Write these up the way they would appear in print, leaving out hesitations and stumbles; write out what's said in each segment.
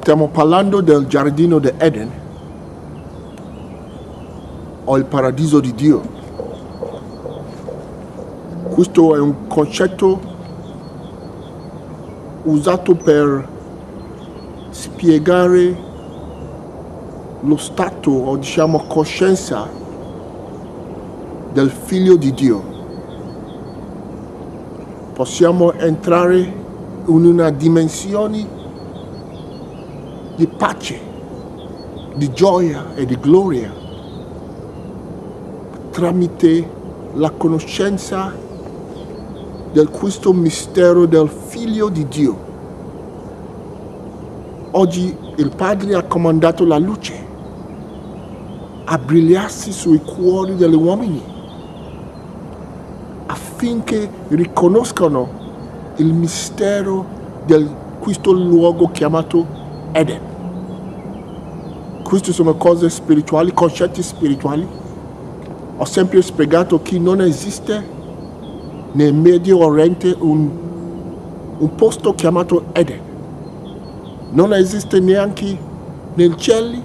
Stiamo parlando del giardino di Eden o il paradiso di Dio. Questo è un concetto usato per spiegare lo stato o diciamo coscienza del figlio di Dio. Possiamo entrare in una dimensione di pace, di gioia e di gloria tramite la conoscenza del questo mistero del figlio di Dio. Oggi il Padre ha comandato la luce a brigliarsi sui cuori degli uomini affinché riconoscano il mistero di questo luogo chiamato Eden. Queste sono cose spirituali, concetti spirituali. Ho sempre spiegato che non esiste nel Medio Oriente un posto chiamato Eden. Non esiste neanche nel cielo,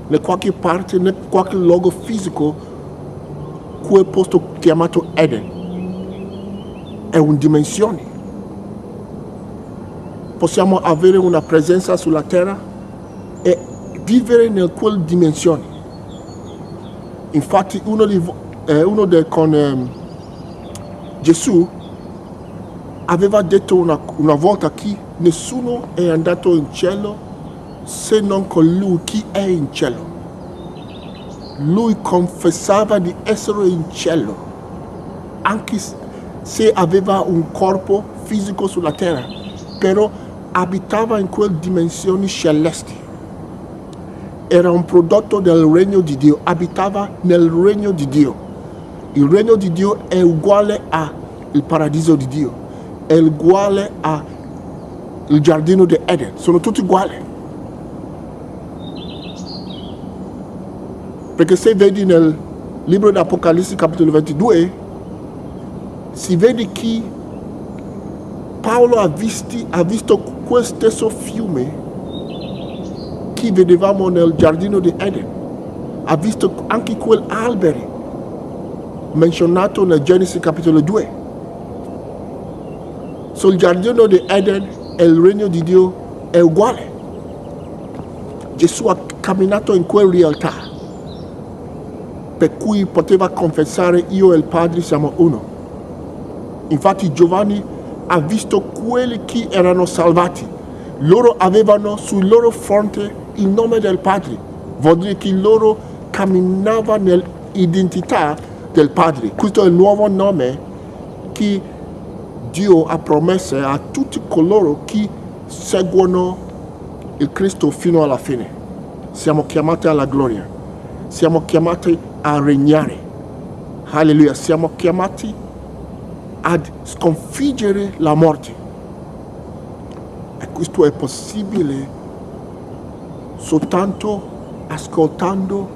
in qualche parte, in qualche luogo fisico, quel posto chiamato Eden. È una dimensione. Possiamo avere una presenza sulla terra e vivere in quella dimensione. Infatti con Gesù aveva detto una volta che nessuno è andato in cielo se non colui che è in cielo. Lui confessava di essere in cielo, anche se aveva un corpo fisico sulla terra, però abitava in quelle dimensioni celesti. Era un prodotto del regno di Dio, abitava nel regno di Dio. Il regno di Dio è uguale al paradiso di Dio, è uguale al giardino di Eden, sono tutti uguali. Perché se vedi nel libro di Apocalisse capitolo 22, si vede che Paolo ha visto quel stesso fiume che vedevamo nel giardino di Eden. Ha visto anche quegli alberi menzionato nel Genesi capitolo 2. Sul giardino di Eden e il regno di Dio è uguale. Gesù ha camminato in quella realtà, per cui poteva confessare: io e il Padre siamo uno. Infatti Giovanni ha visto quelli che erano salvati. Loro avevano sul loro fronte il nome del Padre. Vuol dire che loro camminavano nell'identità del Padre. Questo è il nuovo nome che Dio ha promesso a tutti coloro che seguono il Cristo fino alla fine. Siamo chiamati alla gloria. Siamo chiamati a regnare. Alleluia. Siamo chiamati a sconfiggere la morte. E questo è possibile soltanto ascoltando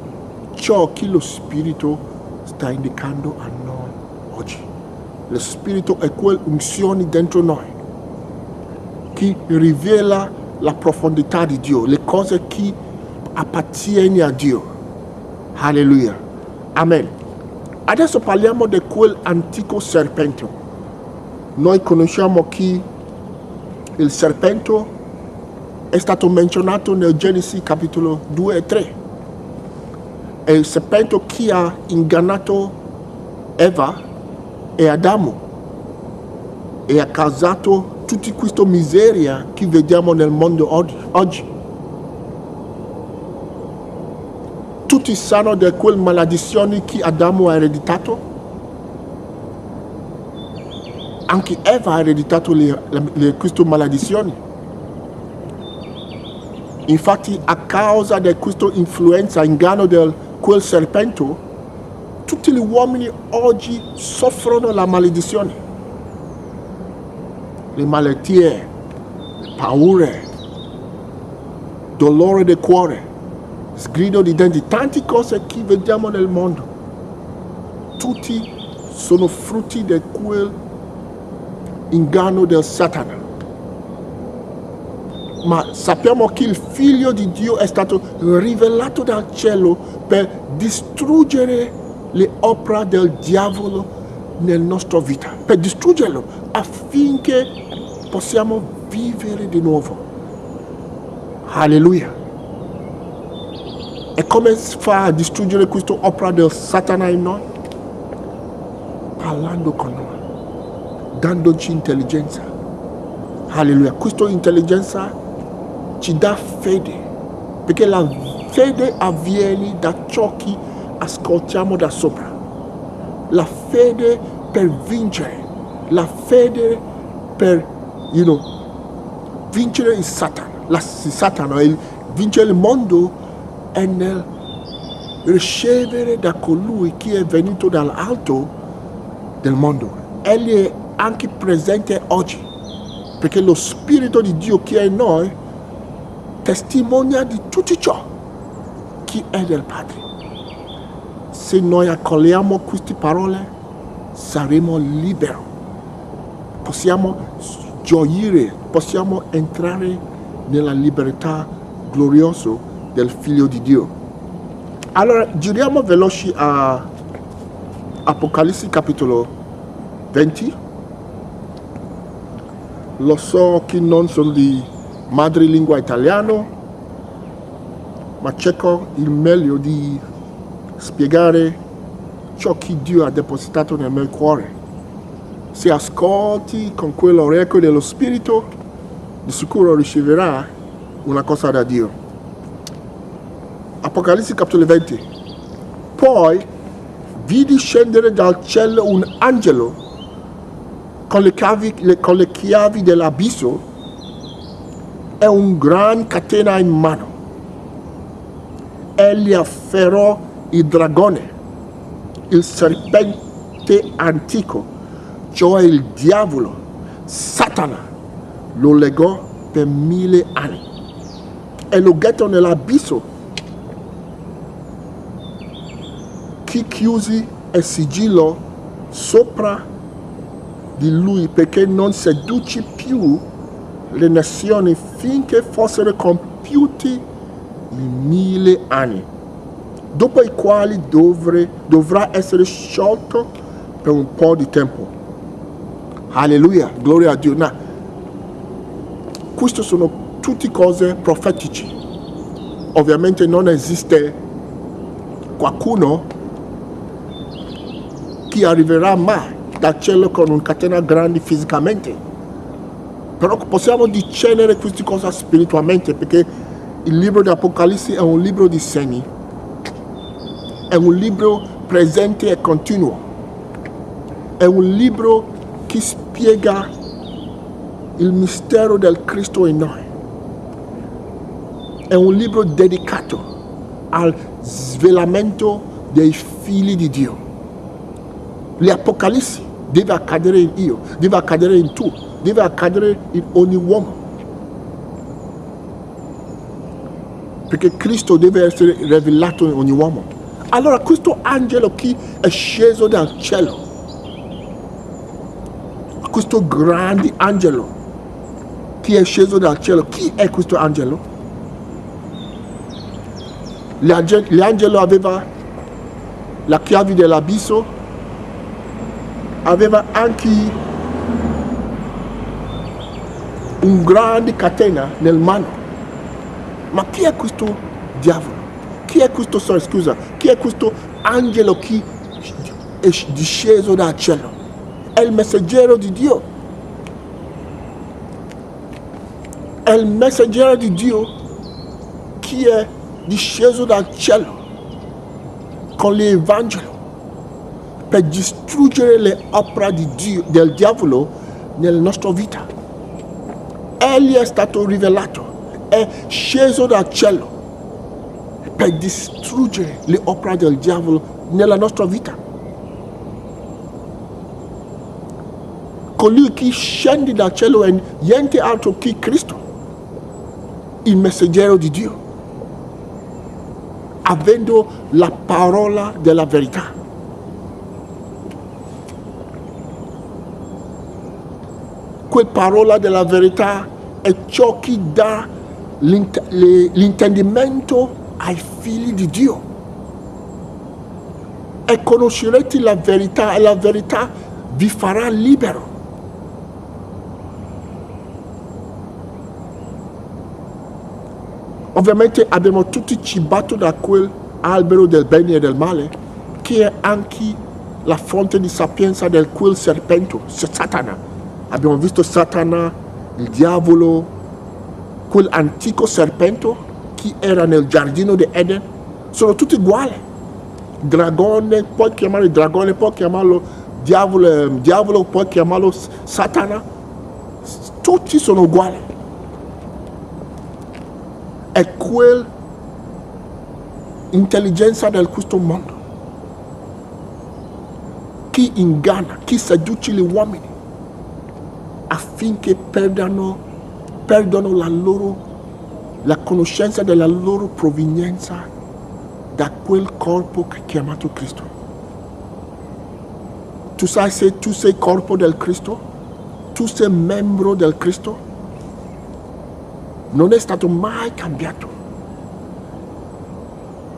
ciò che lo Spirito sta indicando a noi oggi. Lo Spirito è quell'unzione dentro noi che rivela la profondità di Dio, le cose che appartengono a Dio. Alleluia. Amen. Adesso parliamo di quell'antico serpente. Noi conosciamo che il serpente è stato menzionato nel Genesi capitolo 2 e 3. È il serpente che ha ingannato Eva e Adamo e ha causato tutta questa miseria che vediamo nel mondo oggi. Tutti sanno di quelle maledizioni che Adamo ha ereditato. Anche Eva ha ereditato queste maledizioni. Infatti, a causa di questa influenza, inganno di quel serpente, tutti gli uomini oggi soffrono la maledizione. Le malattie, le paure, dolore del cuore, sgrido di denti, tante cose che vediamo nel mondo. Tutti sono frutti di quel inganno del Satana. ma sappiamo che il Figlio di Dio è stato rivelato dal cielo per distruggere le opere del diavolo nella nostra vita, per distruggerlo affinché possiamo vivere di nuovo. Alleluia. E come si fa a distruggere questa opera del Satana in noi? Parlando con noi, dandoci intelligenza. Alleluia. Questa intelligenza ci dà fede, perché la fede avviene da ciò che ascoltiamo da sopra. La fede per vincere, la fede per vincere il Satana, vincere il mondo è nel ricevere da colui che è venuto dall'alto del mondo. Egli è anche presente oggi, perché lo Spirito di Dio che è in noi testimonia di tutto ciò che è del Padre. Se noi accogliamo queste parole, saremo liberi. Possiamo gioire, possiamo entrare nella libertà gloriosa del Figlio di Dio. Allora, giriamo veloci a Apocalisse capitolo 20. Lo so che non sono di madrelingua italiano, ma cerco il meglio di spiegare ciò che Dio ha depositato nel mio cuore. Se ascolti con quell'orecchio dello Spirito, di sicuro riceverai una cosa da Dio. Apocalisse capitolo 20. Poi vidi scendere dal cielo un angelo con le chiavi dell'abisso e un gran catena in mano. Egli afferrò il dragone, il serpente antico, cioè il diavolo, Satana, lo legò per 1000 anni e lo gettò nell'abisso, che chiusi e sigillò sopra di lui, perché non seduce più le nazioni finché fossero compiuti i 1000 anni, dopo i quali dovrà essere sciolto per un po' di tempo. Alleluia, gloria a Dio. Queste sono tutte cose profetiche. Ovviamente non esiste qualcuno che arriverà mai dal cielo con una catena grande fisicamente, però possiamo discernere queste cose spiritualmente, perché il libro di Apocalisse è un libro di segni, è un libro presente e continuo, è un libro che spiega il mistero del Cristo in noi, è un libro dedicato al svelamento dei figli di Dio. L'Apocalisse deve accadere in io, deve accadere in tu, deve accadere in ogni uomo, perché Cristo deve essere rivelato in ogni uomo. Allora questo angelo che è sceso dal cielo, questo grande angelo che è sceso dal cielo, chi è questo angelo? L'angelo aveva la chiave dell'abisso, aveva anche un grande catena nel mano. Ma chi è questo diavolo? Chi è questo angelo che è disceso dal cielo? È il messaggero di Dio. È il messaggero di Dio che è disceso dal cielo con l'Evangelo per distruggere le opere di Dio, del diavolo nella nostra vita. Egli è stato rivelato, è sceso dal cielo per distruggere le opere del diavolo nella nostra vita. Colui che scende dal cielo è niente altro che Cristo, il messaggero di Dio, avendo la parola della verità. Quella parola della verità è ciò che dà l'intendimento ai figli di Dio. E conoscerete la verità, e la verità vi farà libero. Ovviamente abbiamo tutti cibato da quell'albero del bene e del male, che è anche la fonte di sapienza del quel serpente, Satana. Abbiamo visto Satana, il diavolo, quell'antico serpente che era nel giardino di Eden, sono tutti uguali. Dragone, puoi chiamarlo dragone, puoi chiamarlo diavolo, puoi chiamarlo Satana, tutti sono uguali. È quell'intelligenza di questo mondo che inganna, che seduce gli uomini affinché perdano la conoscenza della loro provenienza da quel corpo chiamato Cristo. Tu sai se tu sei corpo del Cristo? Tu sei membro del Cristo? Non è stato mai cambiato.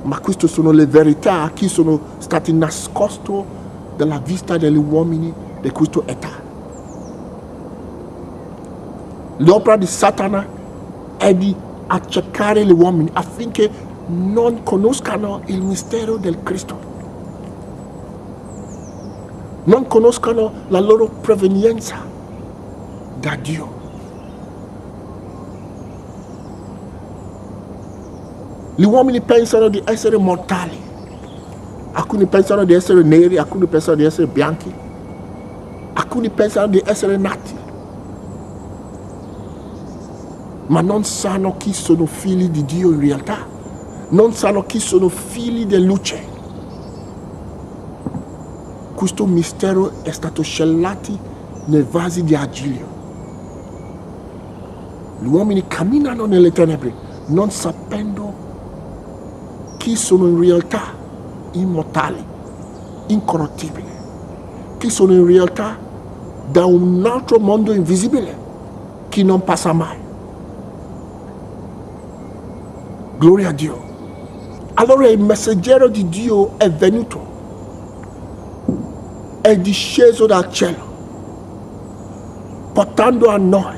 Ma queste sono le verità che sono state nascoste dalla vista degli uomini di questa età. L'opera di Satana è di accecare gli uomini affinché non conoscano il mistero del Cristo, non conoscano la loro provenienza da Dio. Gli uomini pensano di essere mortali, alcuni pensano di essere neri, alcuni pensano di essere bianchi, alcuni pensano di essere nati, ma non sanno chi sono figli di Dio in realtà. Non sanno chi sono figli di luce. Questo mistero è stato cellato nei vasi di argilla. Gli uomini camminano nelle tenebre, non sapendo chi sono in realtà immortali, incorruttibili, chi sono in realtà da un altro mondo invisibile che non passa mai. Gloria a Dio. Allora il messaggero di Dio è venuto, è disceso dal cielo, portando a noi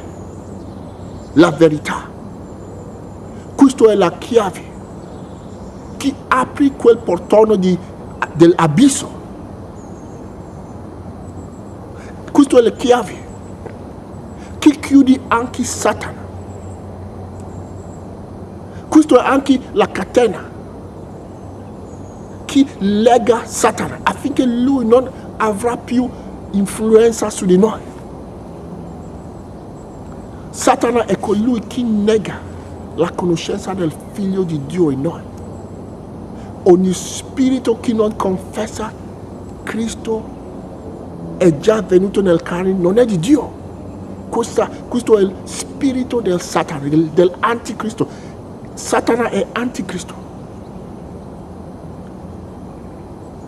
la verità. Questa è la chiave che apre quel portone dell'abisso. Questa è la chiave che chiude anche Satana. Questa è anche la catena che lega Satana affinché lui non avrà più influenza su di noi. Satana è colui che nega la conoscenza del Figlio di Dio in noi. Ogni spirito che non confessa Cristo è già venuto nel carne, non è di Dio. Questo è il spirito del Satana, dell'anticristo. Satana è anticristo.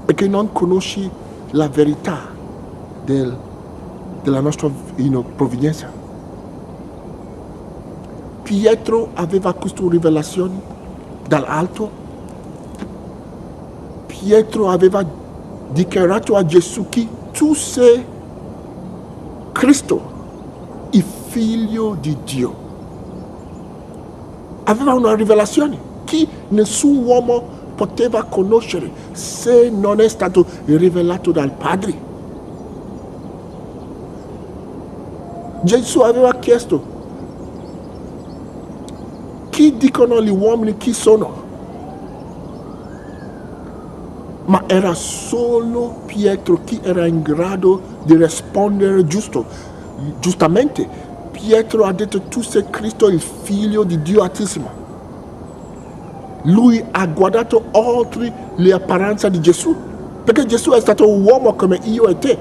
Perché non conosci la verità della nostra provenienza. Pietro aveva questa rivelazione dall'alto. Pietro aveva dichiarato a Gesù che tu sei Cristo, il Figlio di Dio. Aveva una rivelazione che nessun uomo poteva conoscere se non è stato rivelato dal Padre. Gesù aveva chiesto: chi dicono gli uomini chi sono? Ma era solo Pietro che era in grado di rispondere giustamente. Pietro ha detto: tu sei Cristo, il Figlio di Dio Altissimo. Lui ha guardato oltre le apparenze di Gesù, perché Gesù è stato un uomo come io e te.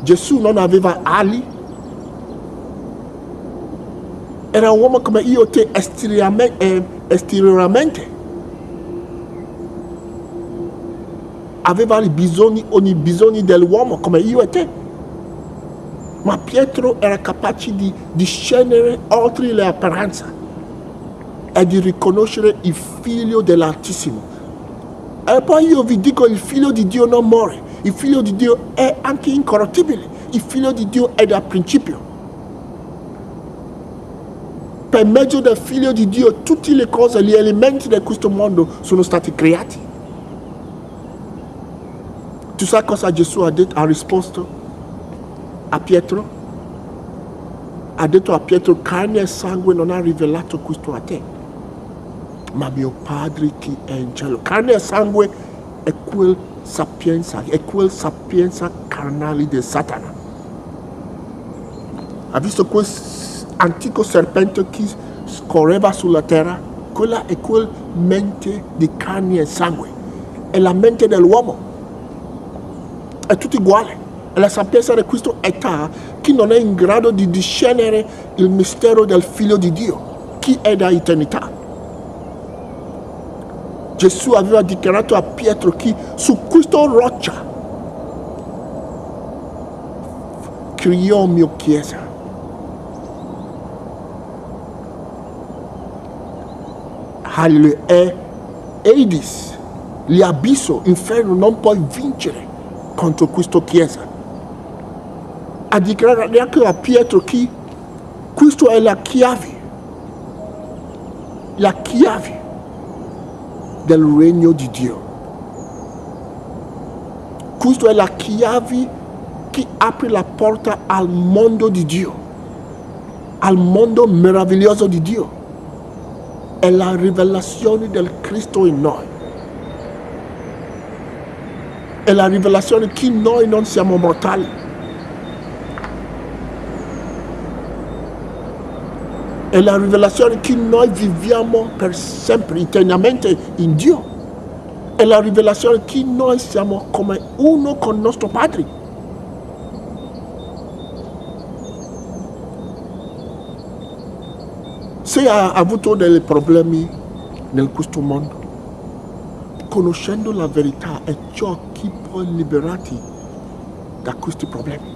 Gesù non aveva ali, era un uomo come io e te esteriormente. Aveva ogni bisogno dell'uomo come io e te, Ma Pietro era capace di discernere oltre le apparenze e di riconoscere il figlio dell'Altissimo. E poi io vi dico, il figlio di Dio non muore, il figlio di Dio è anche incorruttibile, il figlio di Dio è dal principio. Per mezzo del figlio di Dio tutte le cose, gli elementi di questo mondo sono stati creati. Tu sai cosa Gesù ha risposto a Pietro? Ha detto a Pietro: carne e sangue non ha rivelato questo a te, ma mio Padre che è in cielo. Carne e sangue è quel sapienza carnale di Satana. Ha visto quel antico serpente che scorreva sulla terra? Quella è quel mente di carne e sangue. È la mente dell'uomo. È tutto uguale. E la sapienza di questo età che non è in grado di discernere il mistero del figlio di Dio, che è da eternità. Gesù aveva dichiarato a Pietro che su questa roccia creò mia chiesa. Alleluia. E Hades, l'abisso, l'inferno non può vincere contro questa chiesa. Ha dichiarato anche a Pietro che questa è la chiave del regno di Dio. Questa è la chiave che apre la porta al mondo di Dio, al mondo meraviglioso di Dio. È la rivelazione del Cristo in noi. È la rivelazione che noi non siamo mortali. È la rivelazione che noi viviamo per sempre, eternamente in Dio. È la rivelazione che noi siamo come uno con nostro Padre. Se ha avuto dei problemi in questo mondo, conoscendo la verità è ciò che può liberarti da questi problemi.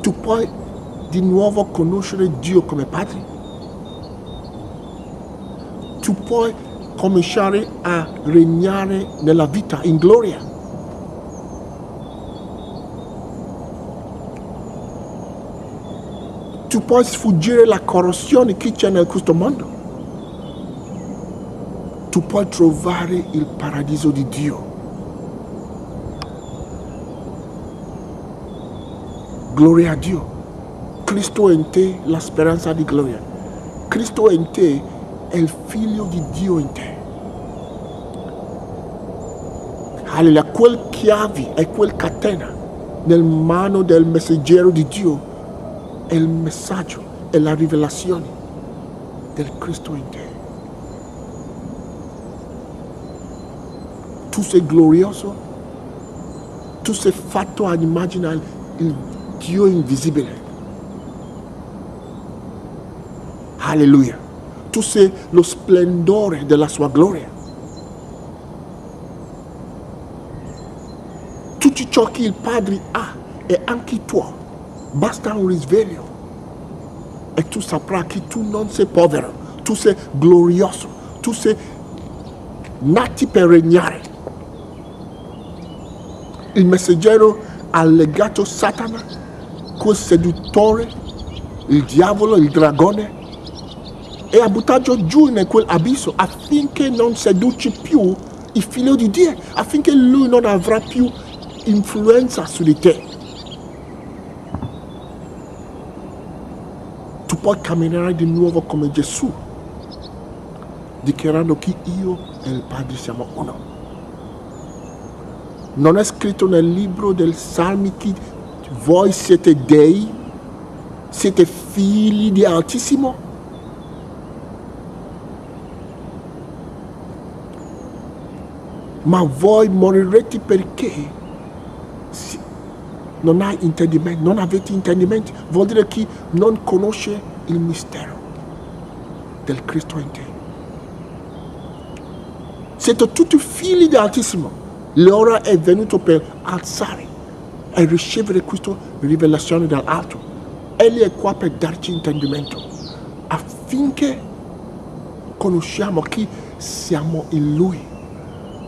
Tu puoi di nuovo conoscere Dio come Padre. Tu puoi cominciare a regnare nella vita in gloria. Tu puoi sfuggire la corruzione che c'è in questo mondo. Tu puoi trovare il paradiso di Dio. Gloria a Dio. Cristo è in te, la speranza di gloria. Cristo è in te, è il figlio di Dio in te. Alleluia. Quel chiave e quel catena nel mano del messaggero di Dio è il messaggio, è la rivelazione del Cristo in te. Tu sei glorioso, tu sei fatto ad immaginare il Dio invisibile. Alleluia. Tu sei lo splendore della sua gloria. Tutto ciò che il Padre ha è anche tuo. Basta un risveglio e tu saprai che tu non sei povero, tu sei glorioso, tu sei nato per regnare. Il messaggero ha legato Satana, quel seduttore, il diavolo, il dragone, e ha buttato giù in quell'abisso affinché non seduce più il figlio di Dio, affinché lui non avrà più influenza su di te. Tu puoi camminare di nuovo come Gesù, dichiarando che io e il Padre siamo uno. Non è scritto nel libro del Salmi che voi siete dei, siete figli di Altissimo? Ma voi morirete perché non hai intendimento, non avete intendimento. Vuol dire che non conosce il mistero del Cristo in te. Siete tutti figli di Altissimo. L'ora è venuto per alzare e ricevere questa rivelazione dall'alto. Egli è qua per darci intendimento affinché conosciamo chi siamo in Lui,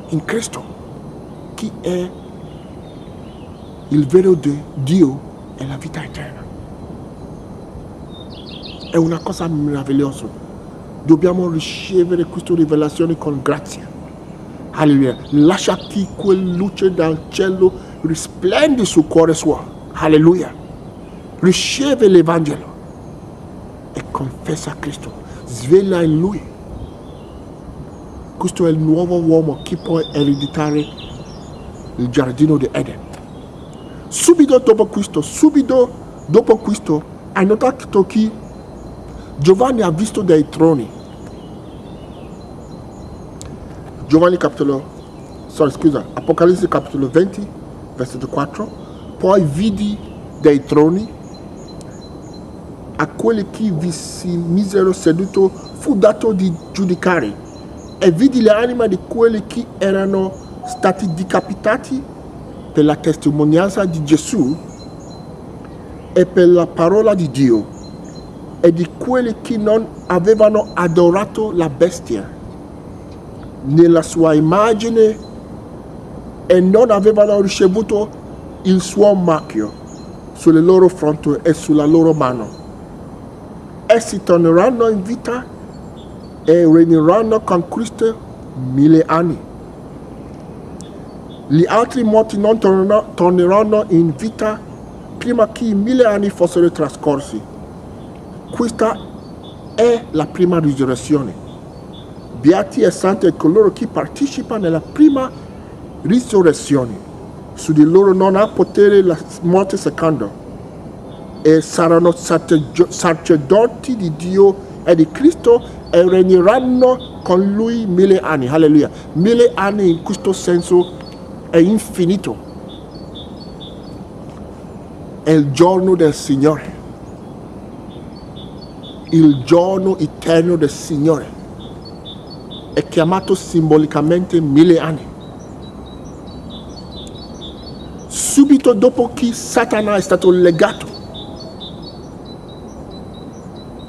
in Cristo, chi è il vero Dio e la vita eterna. È una cosa meravigliosa. Dobbiamo ricevere questa rivelazione con grazia. Alleluia. Lascia che quella luce dal cielo risplendi sul cuore suo. Alleluia. Riceve l'Evangelo e confessa Cristo. Sveglia in Lui. Questo è il nuovo uomo che può ereditare il giardino di Eden. Subito dopo questo, hai notato che Giovanni ha visto dei troni. Apocalisse capitolo 20, versetto 4. Poi vidi dei troni, a quelli che vi si misero seduto fu dato di giudicare, e vidi le anime di quelli che erano stati decapitati per la testimonianza di Gesù e per la parola di Dio, e di quelli che non avevano adorato la bestia nella sua immagine e non avevano ricevuto il suo marchio sulle loro fronti e sulla loro mano. Essi torneranno in vita e regneranno con Cristo 1000 anni. Gli altri morti non torneranno in vita prima che i 1000 anni fossero trascorsi. Questa è la prima risurrezione. Beati e santi coloro che partecipano nella prima risurrezione. Su di loro non ha potere la morte seconda, e saranno sacerdoti di Dio e di Cristo e regneranno con Lui 1000 anni. Alleluia. 1000 anni in questo senso è infinito. È il giorno del Signore. Il giorno eterno del Signore è chiamato simbolicamente 1000 anni. Subito dopo che Satana è stato legato,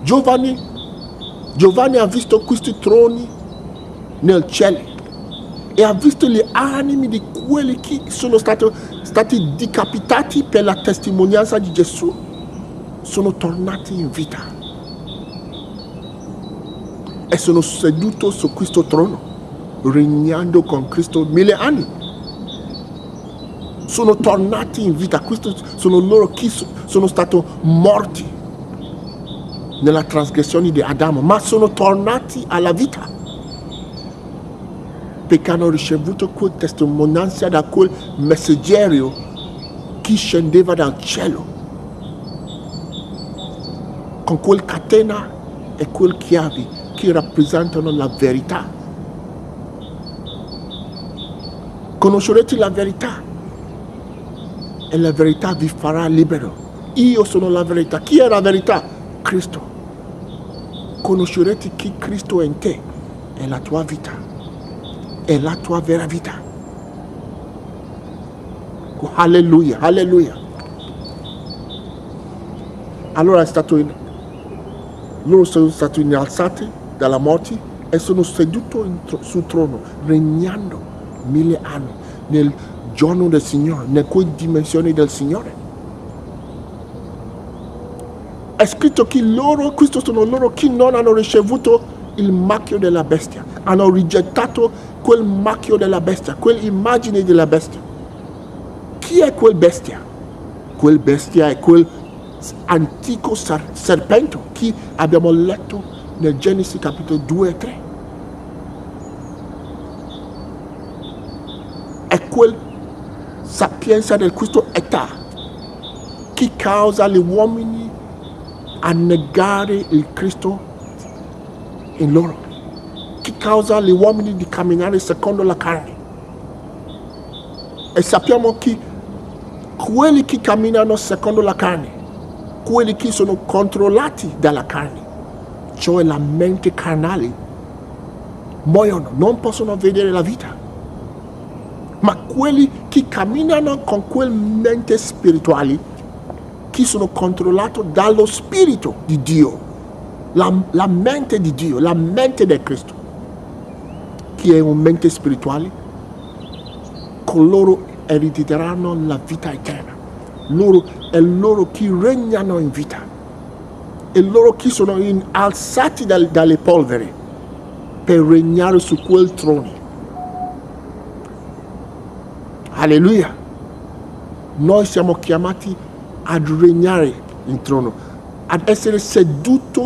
Giovanni ha visto questi troni nel cielo e ha visto le anime di quelli che sono stati decapitati per la testimonianza di Gesù, sono tornati in vita e sono seduti su questo trono, regnando con Cristo 1000 anni. Sono tornati in vita. Questi sono loro che sono stati morti nella trasgressione di Adamo, ma sono tornati alla vita perché hanno ricevuto quella testimonianza da quel messaggero che scendeva dal cielo con quel catena e quel chiavi che rappresentano la verità. Conoscerete la verità e la verità vi farà libero. Io sono la verità. Chi è la verità? Cristo. Conoscerete che Cristo è in te, è la tua vita, è la tua vera vita. Oh, alleluia, alleluia. Allora loro sono stati innalzati dalla morte e sono seduti sul trono, regnando 1000 anni nel giorno del Signore, nelle dimensioni del Signore. È scritto che questi sono loro che non hanno ricevuto il marchio della bestia, hanno rigettato quel marchio della bestia, quell'immagine della bestia. Chi è quel bestia? Quel bestia è quel antico serpente che abbiamo letto nel Genesi capitolo 2 e 3. È quel sapienza del questo età che causa gli uomini a negare il Cristo in loro, che causa gli uomini di camminare secondo la carne. E sappiamo che quelli che camminano secondo la carne, quelli che sono controllati dalla carne, cioè la mente carnale, muoiono, non possono vedere la vita. ma quelli che camminano con quelle mente spirituali che sono controllati dallo Spirito di Dio, la mente di Dio, la mente di Cristo, che è un mente spirituale, coloro erediteranno la vita eterna. Loro è loro che regnano in vita, e loro che sono alzati dalle polveri per regnare su quel trono. Alleluia. Noi siamo chiamati ad regnare in trono, ad essere seduti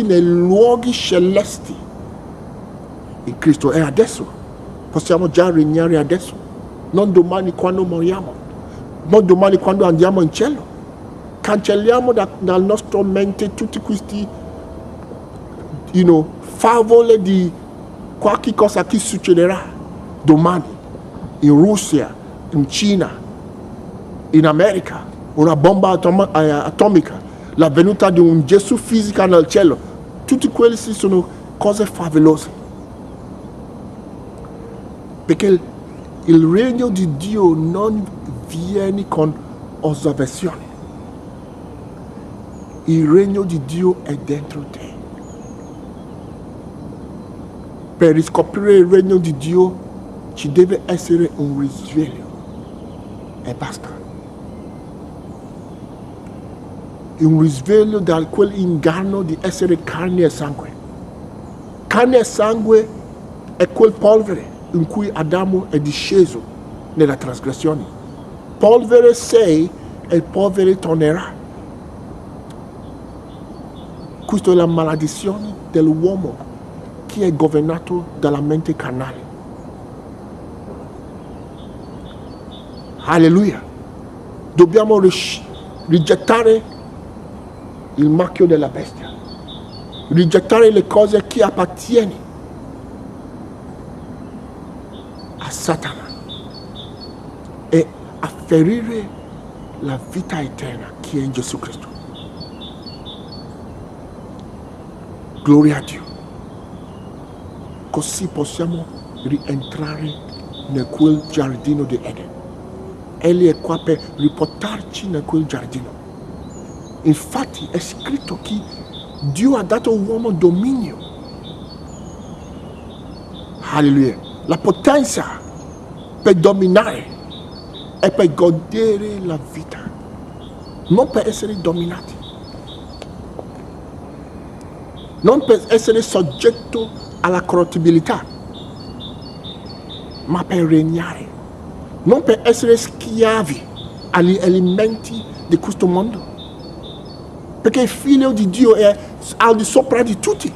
nei luoghi celesti in Cristo. E adesso possiamo già regnare adesso, non domani quando moriamo, non domani quando andiamo in cielo. Cancelliamo dal nostro mente tutti questi favole di qualche cosa che succederà domani in Russia, in Cina, in America, una bomba atomica, la venuta di un Gesù fisico nel cielo. Tutti quelli sono cose favolose, perché il regno di Dio non viene con osservazioni. Il regno di Dio è dentro te. Per riscoprire il regno di Dio ci deve essere un risveglio, e basta. Un risveglio da quell'inganno di essere carne e sangue. Carne e sangue è quel polvere in cui Adamo è disceso nella trasgressione. Polvere sei e polvere tornerà. Questa è la maledizione dell'uomo che è governato dalla mente carnale. Alleluia. Dobbiamo rigettare il marchio della bestia, rigettare le cose che appartengono a Satana e afferire la vita eterna che è in Gesù Cristo. Gloria a Dio. Così possiamo rientrare nel quel giardino di Eden. Egli è qua per riportarci in quel giardino. Infatti è scritto che Dio ha dato all'uomo dominio. Alleluia. La potenza per dominare e per godere la vita, non per essere dominati, non per essere soggetto alla corruttibilità, ma per regnare, non per essere schiavi agli elementi di questo mondo, perché il figlio di Dio è al di sopra di tutti.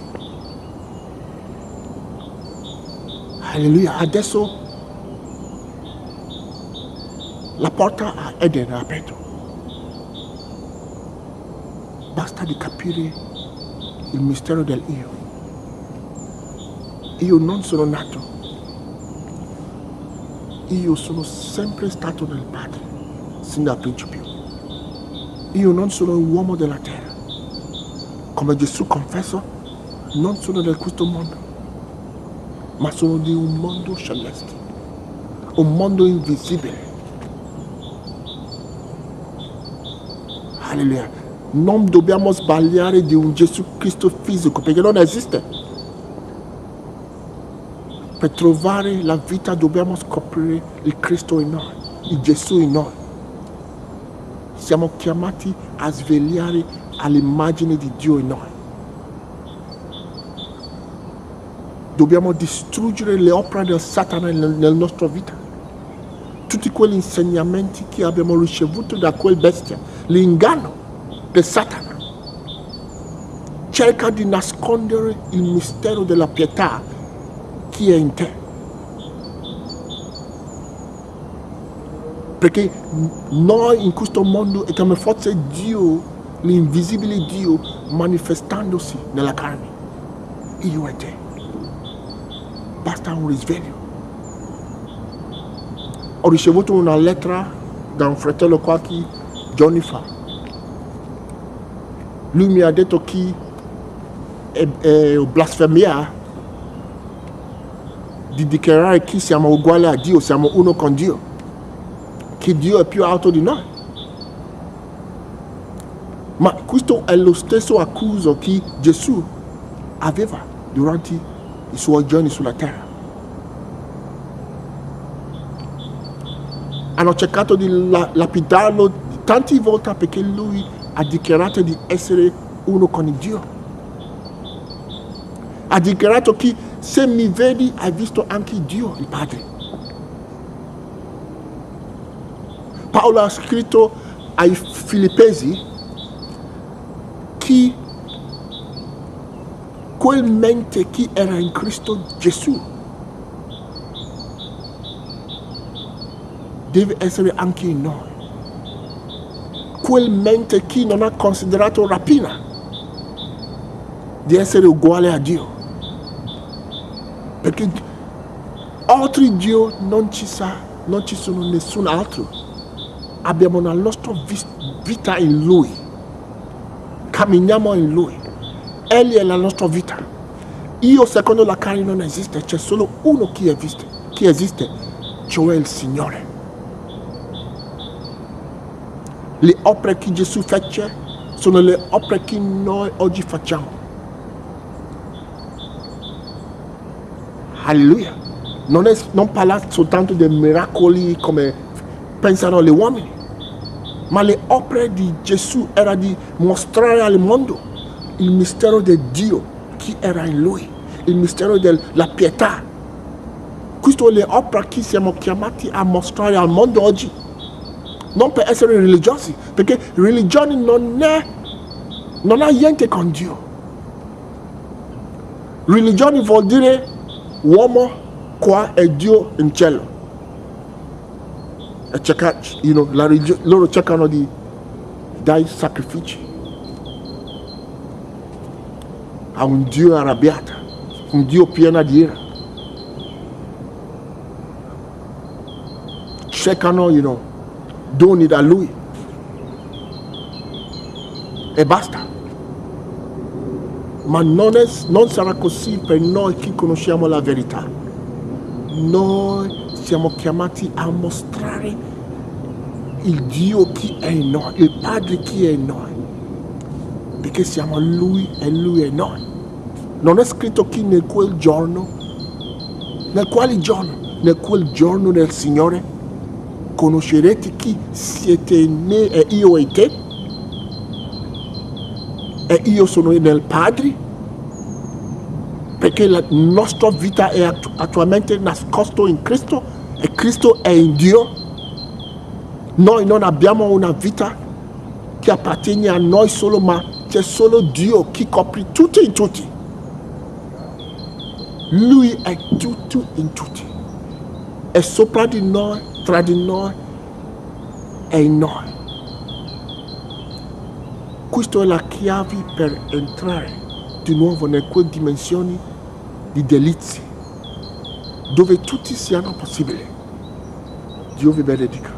Alleluia. Adesso la porta a Eden è aperta. Basta di capire il mistero del io. Io non sono nato, io sono sempre stato nel Padre sin dal principio. Io non sono un uomo della terra, come Gesù confessa, non sono di questo mondo, ma sono di un mondo celeste, un mondo invisibile. Alleluia. Non dobbiamo sbagliare di un Gesù Cristo fisico, perché non esiste. Per trovare la vita dobbiamo scoprire il Cristo in noi, il Gesù in noi. Siamo chiamati a svegliare all'immagine di Dio in noi. Dobbiamo distruggere le opere del Satana nella nostra vita. Tutti quegli insegnamenti che abbiamo ricevuto da quel bestia, l'inganno del Satana. Cerca di nascondere il mistero della pietà che è in te. Perché noi in questo mondo è come fosse Dio, l'invisibile Dio, manifestandosi nella carne. Io e te. Basta un risveglio. Ho ricevuto una lettera da un fratello qualche giorni fa. Lui mi ha detto che è blasfemia di dichiarare che siamo uguali a Dio, siamo uno con Dio, che Dio è più alto di noi. Ma questo è lo stesso accuso che Gesù aveva durante i suoi giorni sulla terra. Hanno cercato di lapidarlo tante volte perché lui ha dichiarato di essere uno con Dio. Ha dichiarato che se mi vedi hai visto anche Dio, il Padre. Paolo ha scritto ai Filippesi che quel mente che era in Cristo Gesù deve essere anche in noi. Quel mente che non ha considerato rapina di essere uguale a Dio, perché oltre Dio non ci sono nessun altro. Abbiamo la nostra vita in Lui, camminiamo in Lui, Egli è la nostra vita. Io secondo la carne non esiste, c'è solo uno che esiste, cioè il Signore. Le opere che Gesù fece sono le opere che noi oggi facciamo. Alleluia. Non parla soltanto dei miracoli come pensano gli uomini, ma le opere di Gesù era di mostrare al mondo il mistero di Dio che era in Lui, il mistero della pietà. Queste sono le opere che siamo chiamati a mostrare al mondo oggi. Non per essere religiosi, perché religione non ha niente con Dio. Religione vuol dire uomo qua e Dio in cielo. E loro cercano di dare sacrifici a un Dio arrabbiato, un Dio pieno di ira. Cercano, doni da Lui e basta. Ma non sarà così per noi che conosciamo la verità. Noi siamo chiamati a mostrare il Dio che è in noi, il Padre che è in noi, perché siamo Lui e Lui è noi. Non è scritto che nel quel giorno del Signore conoscerete chi siete in me e io in te, e io sono nel Padre, perché la nostra vita è attualmente nascosta in Cristo e Cristo è in Dio. Noi non abbiamo una vita che appartiene a noi solo, ma c'è solo Dio che copre tutti in tutti. Lui è tutto in tutti, è sopra di noi, tra di noi e in noi. Questa è la chiave per entrare di nuovo in quelle dimensioni di delizie dove tutti siano possibili. Dio vi benedica.